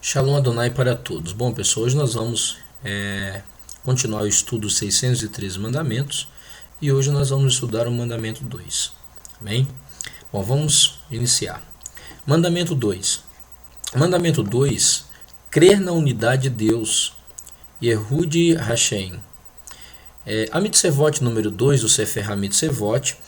Shalom Adonai para todos. Bom, pessoal, hoje nós vamos continuar o estudo dos 613 mandamentos e hoje nós vamos estudar o mandamento 2. Amém? Bom, vamos iniciar. Mandamento 2. Mandamento 2, crer na unidade de Deus. Yehud Hashem. A mitzvot número 2 do Sefer HaMitzvot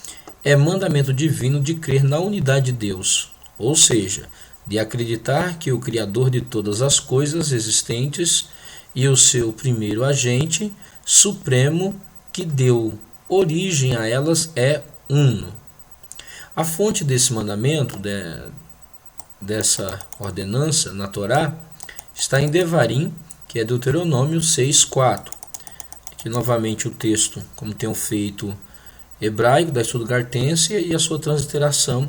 é mandamento divino de crer na unidade de Deus, ou seja, de acreditar que o Criador de todas as coisas existentes e o seu primeiro agente supremo que deu origem a elas é uno. A fonte desse mandamento, dessa ordenança na Torá, está em Devarim, que é Deuteronômio 6:4. Aqui novamente o texto, como tenho feito hebraico, da Stuttgartense e a sua transliteração,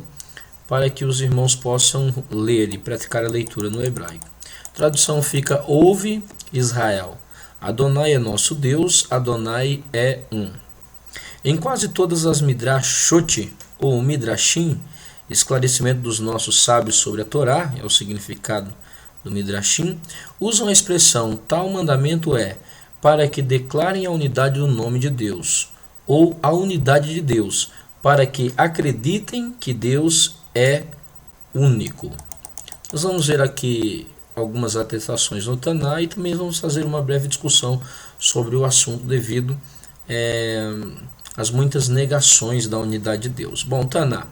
para que os irmãos possam ler e praticar a leitura no hebraico. A tradução fica: ouve Israel, Adonai é nosso Deus, Adonai é um. Em quase todas as midrashot ou midrashim, esclarecimento dos nossos sábios sobre a Torá, é o significado do midrashim, usam a expressão tal mandamento é para que declarem a unidade do nome de Deus, ou a unidade de Deus, para que acreditem que Deus é único. Nós vamos ver aqui algumas atestações no Taná e também vamos fazer uma breve discussão sobre o assunto devido às muitas negações da unidade de Deus. Bom, Taná.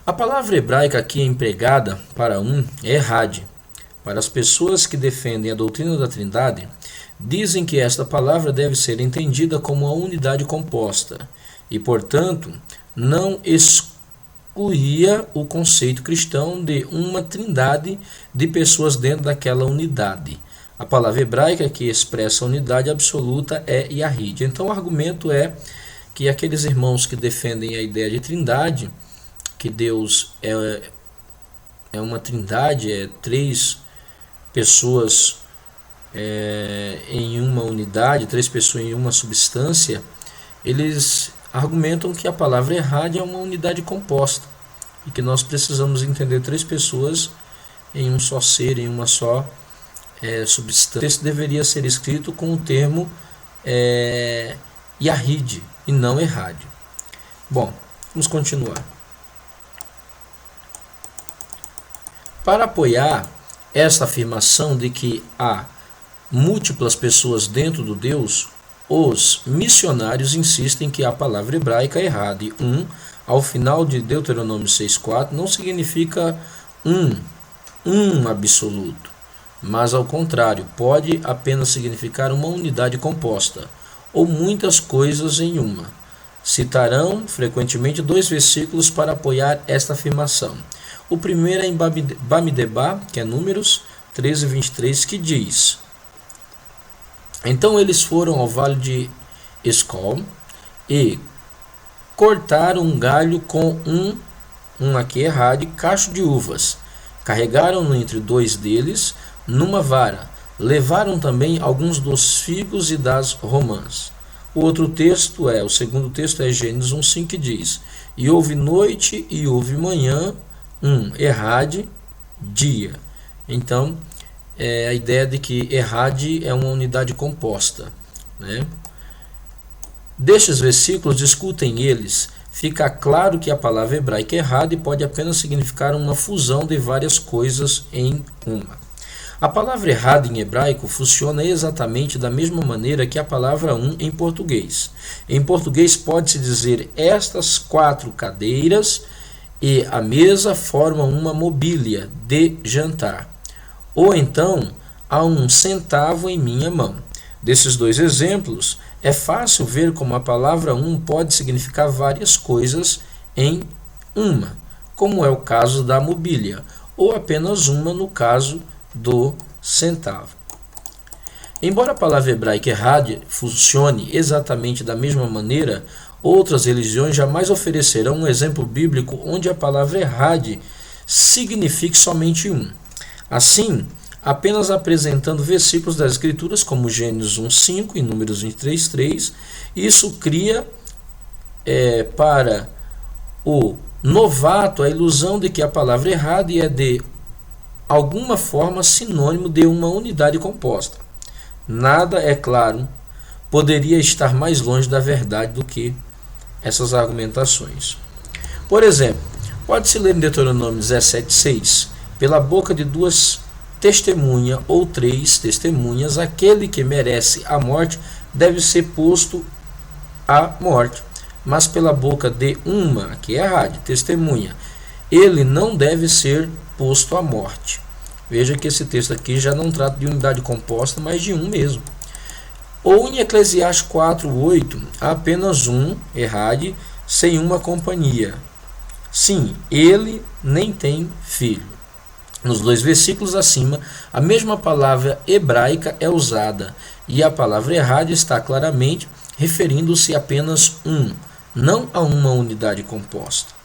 A palavra hebraica aqui empregada para é Errad. Para as pessoas que defendem a doutrina da Trindade, dizem que esta palavra deve ser entendida como uma unidade composta e, portanto, não excluía o conceito cristão de uma trindade de pessoas dentro daquela unidade. A palavra hebraica que expressa a unidade absoluta é Yahid. Então o argumento é que aqueles irmãos que defendem a ideia de trindade, que Deus é uma trindade, é três pessoas em uma unidade, três pessoas em uma substância, eles argumentam que a palavra Errad é uma unidade composta e que nós precisamos entender três pessoas em um só ser, em uma só substância. Isso deveria ser escrito com o termo Yahid e não Errad. Bom, vamos continuar. Para apoiar esta afirmação de que há múltiplas pessoas dentro do Deus, os missionários insistem que a palavra hebraica Errad, ao final de Deuteronômio 6:4, não significa um absoluto, mas ao contrário, pode apenas significar uma unidade composta, ou muitas coisas em uma. Citarão frequentemente dois versículos para apoiar esta afirmação. O primeiro é em Bamidebá, que é Números 13:23, que diz: Então eles foram ao vale de Escol e cortaram um galho com aqui Errad, cacho de uvas. Carregaram-no entre dois deles numa vara. Levaram também alguns dos figos e das romãs. O segundo texto é Gênesis 1:5, que diz: E houve noite e houve manhã, Errad, dia. Então, a ideia de que Errad é uma unidade composta, né? Destes versículos, discutem eles, fica claro que a palavra hebraica Errad pode apenas significar uma fusão de várias coisas em uma. A palavra Errad em hebraico funciona exatamente da mesma maneira que a palavra em português. Em português pode-se dizer estas 4 cadeiras e a mesa formam uma mobília de jantar. Ou então, há 1 centavo em minha mão. Desses dois exemplos, é fácil ver como a palavra pode significar várias coisas em uma, como é o caso da mobília, ou apenas uma no caso do centavo. Embora a palavra hebraica Errad funcione exatamente da mesma maneira, outras religiões jamais oferecerão um exemplo bíblico onde a palavra Errad signifique somente Assim, apenas apresentando versículos das Escrituras, como Gênesis 1:5 e Números 23:3, isso cria para o novato a ilusão de que a palavra Errad é de alguma forma sinônimo de uma unidade composta. Nada, é claro, poderia estar mais longe da verdade do que essas argumentações. Por exemplo, pode-se ler em Deuteronômio 17,6: pela boca de duas testemunhas ou três testemunhas, aquele que merece a morte deve ser posto à morte. Mas pela boca de uma, aqui é a testemunha, ele não deve ser posto à morte. Veja que esse texto aqui já não trata de unidade composta, mas de um mesmo. Ou em Eclesiastes 4:8, há apenas um, errade, sem uma companhia. Sim, ele nem tem filho. Nos dois versículos acima, a mesma palavra hebraica é usada, e a palavra errade está claramente referindo-se a apenas um, não a uma unidade composta.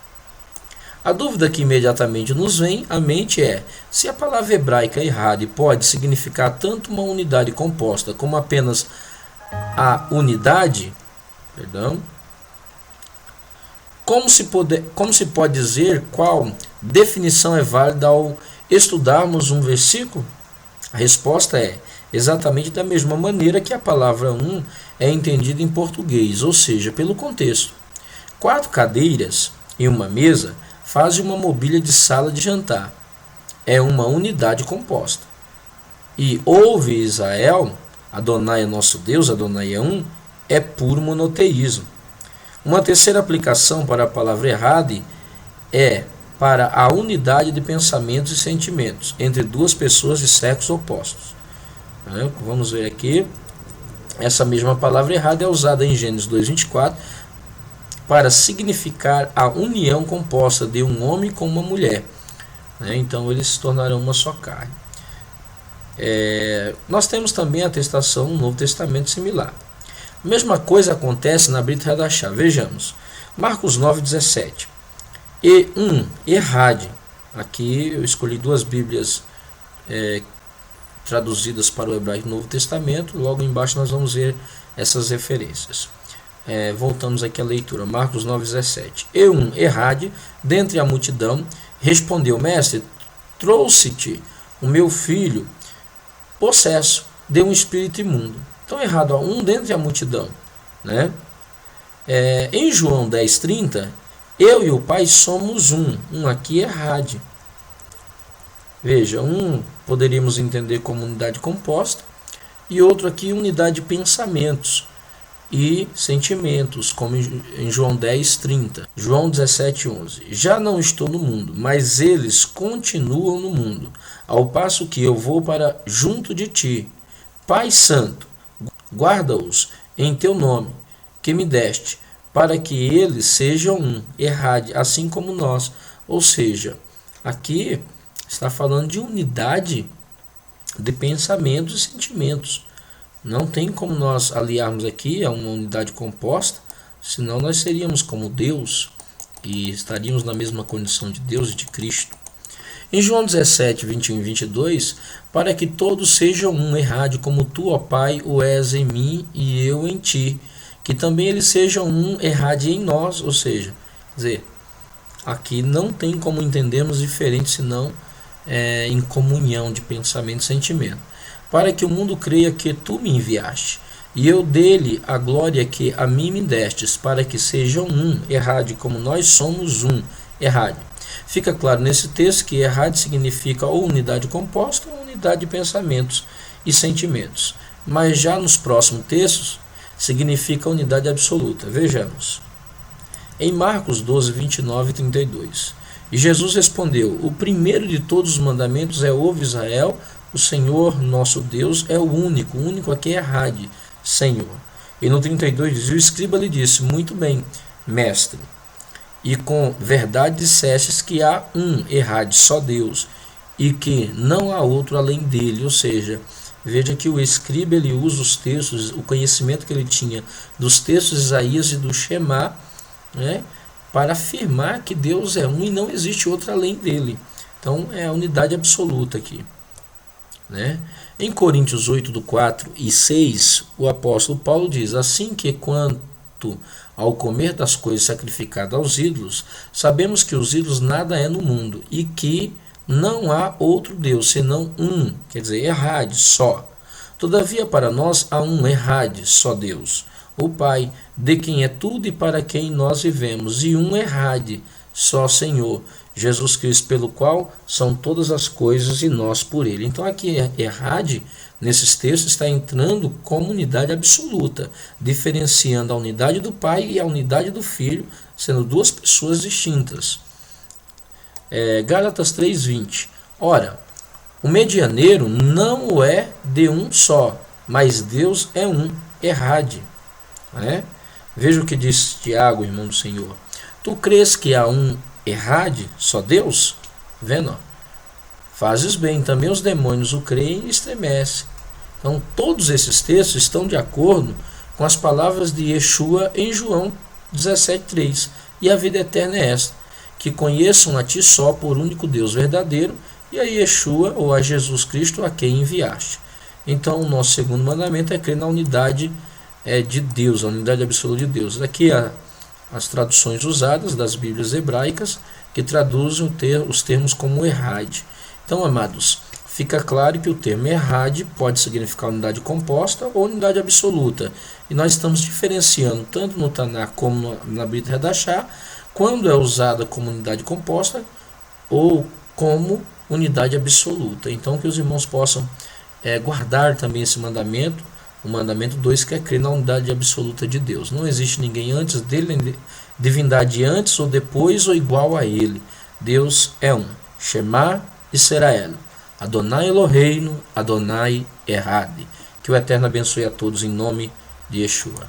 A dúvida que imediatamente nos vem à mente é: se a palavra hebraica errade pode significar tanto uma unidade composta como apenas a unidade, como se pode dizer qual definição é válida ao estudarmos um versículo? A resposta é exatamente da mesma maneira que a palavra um é entendida em português, ou seja, pelo contexto. 4 cadeiras e uma mesa fazem uma mobília de sala de jantar. É uma unidade composta. E ouve Israel, Adonai é nosso Deus, Adonai é um, é puro monoteísmo. Uma terceira aplicação para a palavra errade é para a unidade de pensamentos e sentimentos entre duas pessoas de sexos opostos. Vamos ver aqui. Essa mesma palavra errada é usada em Gênesis 2:24 para significar a união composta de um homem com uma mulher. Então eles se tornarão uma só carne. Nós temos também a atestação no Novo Testamento similar. A mesma coisa acontece na Brit Hadashah. Vejamos. Marcos 9:17. E errade. Aqui eu escolhi duas Bíblias traduzidas para o hebraico do Novo Testamento. Logo embaixo nós vamos ver essas referências. Voltamos aqui à leitura. Marcos 9:17. E errade, dentre a multidão, respondeu: Mestre, trouxe-te o meu filho possesso de um espírito imundo. Então, errado, dentre a multidão. Em João 10:30, eu e o Pai somos um. Aqui errade. Veja, poderíamos entender como unidade composta, e outro aqui unidade de pensamentos e sentimentos, como em João 10:30. João 17:11. Já não estou no mundo, mas eles continuam no mundo, ao passo que eu vou para junto de ti. Pai Santo, guarda-os em teu nome, que me deste, para que eles sejam um, errade, assim como nós. Ou seja, aqui está falando de unidade de pensamentos e sentimentos. Não tem como nós aliarmos aqui a uma unidade composta, senão nós seríamos como Deus e estaríamos na mesma condição de Deus e de Cristo. Em João 17:21 e 22, para que todos sejam um, errade, como tu, ó Pai, o és em mim e eu em ti, que também eles sejam um, errade em nós. Ou seja, aqui não tem como entendermos diferente senão em comunhão de pensamento e sentimento. Para que o mundo creia que tu me enviaste, e eu dele a glória que a mim me destes, para que sejam um, errade, como nós somos um, errade. Fica claro nesse texto que errade significa ou unidade composta ou unidade de pensamentos e sentimentos. Mas já nos próximos textos, significa unidade absoluta. Vejamos. Em Marcos 12:29 e 32. E Jesus respondeu: o primeiro de todos os mandamentos é: ouve Israel, o Senhor nosso Deus é o único aqui é errade, Senhor. E no 32 diz: o escriba lhe disse: muito bem, mestre, e com verdade dissestes que há um, errade, só Deus, e que não há outro além dele. Ou seja, veja que o escriba ele usa os textos, o conhecimento que ele tinha dos textos de Isaías e do Shema, para afirmar que Deus é um e não existe outro além dele. Então é a unidade absoluta aqui. Em Coríntios 8, do 4 e 6, o apóstolo Paulo diz: assim que quanto ao comer das coisas sacrificadas aos ídolos, sabemos que os ídolos nada é no mundo, e que não há outro Deus, senão um, quer dizer, errade, só. Todavia para nós há um errade, só Deus, o Pai, de quem é tudo e para quem nós vivemos, e um errade, só Senhor, Jesus Cristo, pelo qual são todas as coisas e nós por ele. Então aqui errade, nesses textos, está entrando como unidade absoluta, diferenciando a unidade do Pai e a unidade do Filho, sendo duas pessoas distintas. Gálatas 3:20. Ora, o medianeiro não o é de um só, mas Deus é um, errade. Veja o que diz Tiago, irmão do Senhor. Tu crês que há um errade, só Deus? Vendo? Ó. Fazes bem, também os demônios o creem e estremecem. Então, todos esses textos estão de acordo com as palavras de Yeshua em João 17:3. E a vida eterna é esta, que conheçam a ti só por único Deus verdadeiro, e a Yeshua, ou a Jesus Cristo, a quem enviaste. Então, o nosso segundo mandamento é crer na unidade de Deus, a unidade absoluta de Deus. Aqui as traduções usadas das Bíblias hebraicas, que traduzem os termos como errade. Então, amados, fica claro que o termo errade pode significar unidade composta ou unidade absoluta. E nós estamos diferenciando tanto no Taná como na Brit Hadashah, quando é usada como unidade composta ou como unidade absoluta. Então, que os irmãos possam guardar também esse mandamento, o mandamento 2, que é crer na unidade absoluta de Deus. Não existe ninguém antes dele, divindade antes ou depois ou igual a ele. Deus é um. Shema Israel. Adonai Eloheinu, Adonai Errade. Que o Eterno abençoe a todos em nome de Yeshua.